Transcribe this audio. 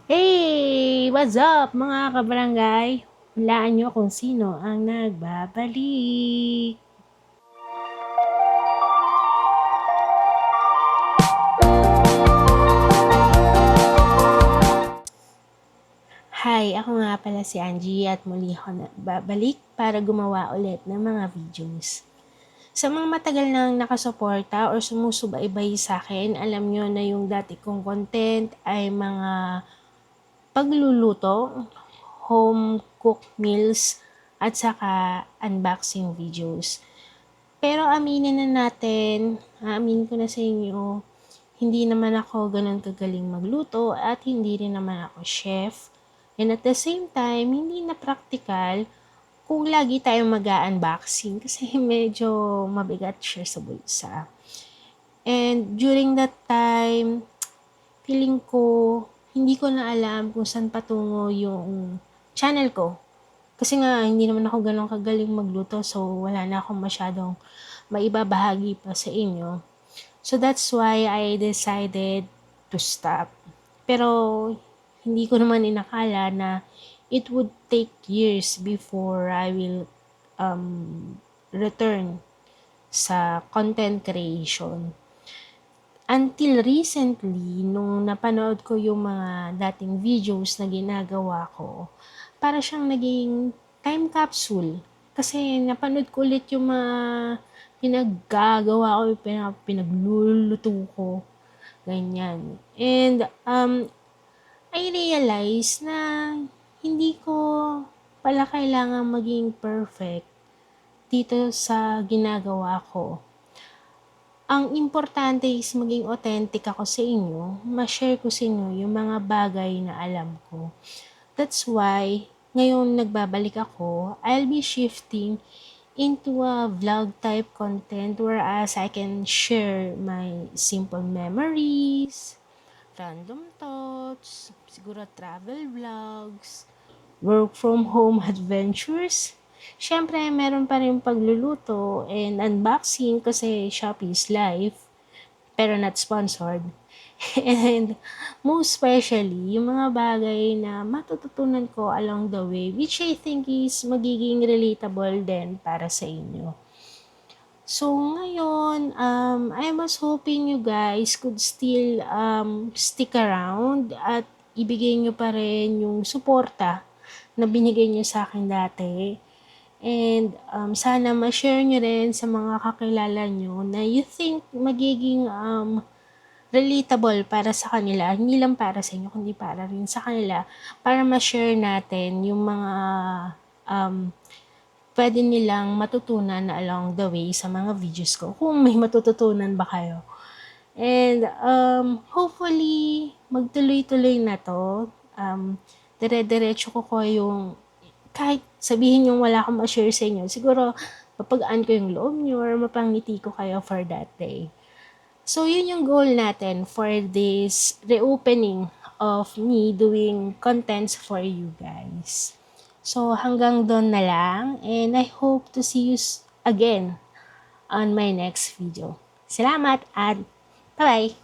Hey! What's up mga kabarangay? Hulaan nyo kung sino ang nagbabalik. Hi, ako nga pala si Angie at muli ako nagbabalik para gumawa ulit ng mga videos. Sa mga matagal nang nakasuporta or sumusubaybay sa akin, alam nyo na yung dati kong content ay mga pagluluto, home cooked meals, at saka unboxing videos. Pero aminin na natin, aamin ko na sa inyo, hindi naman ako ganun kagaling magluto at hindi rin naman ako chef. And at the same time, hindi na practical kung lagi tayong mag-unboxing kasi medyo mabigat siya sa bulsa. And during that time, feeling ko, hindi ko na alam kung saan patungo yung channel ko. Kasi nga, hindi naman ako ganun kagaling magluto, so wala na akong masyadong maibabahagi pa sa inyo. So that's why I decided to stop. Pero hindi ko naman inakala na it would take years before I will return sa content creation. Until recently, nung napanood ko yung mga dating videos na ginagawa ko, para siyang naging time capsule. Kasi napanood ko ulit yung mga pinaggagawa ko, pinagluluto ko, ganyan. And I realized na hindi ko pala kailangan maging perfect dito sa ginagawa ko. Ang importante is maging authentic ako sa inyo, ma-share ko sa inyo yung mga bagay na alam ko. That's why, ngayon nagbabalik ako, I'll be shifting into a vlog type content whereas I can share my simple memories, random thoughts, siguro travel vlogs, work from home adventures. Siyempre, meron pa rin pagluluto and unboxing kasi Shopee's live, pero not sponsored. And most especially, yung mga bagay na matututunan ko along the way, which I think is magiging relatable din para sa inyo. So, ngayon, I was hoping you guys could still stick around at ibigay nyo pa rin yung suporta na binigay nyo sa akin dati. And sana ma-share nyo rin sa mga kakilala nyo na you think magiging relatable para sa kanila, hindi lang para sa inyo, kundi para rin sa kanila, para ma-share natin yung mga pwede nilang matutunan along the way sa mga videos ko, kung may matututunan ba kayo. And hopefully, magtuloy-tuloy na to. Dire-diretso ko yung, kahit sabihin yung wala akong ma-share sa inyo, siguro papagaan ko yung loob nyo or mapangiti ko kayo for that day. So, yun yung goal natin for this reopening of me doing contents for you guys. So, hanggang doon na lang and I hope to see you again on my next video. Salamat at bye-bye!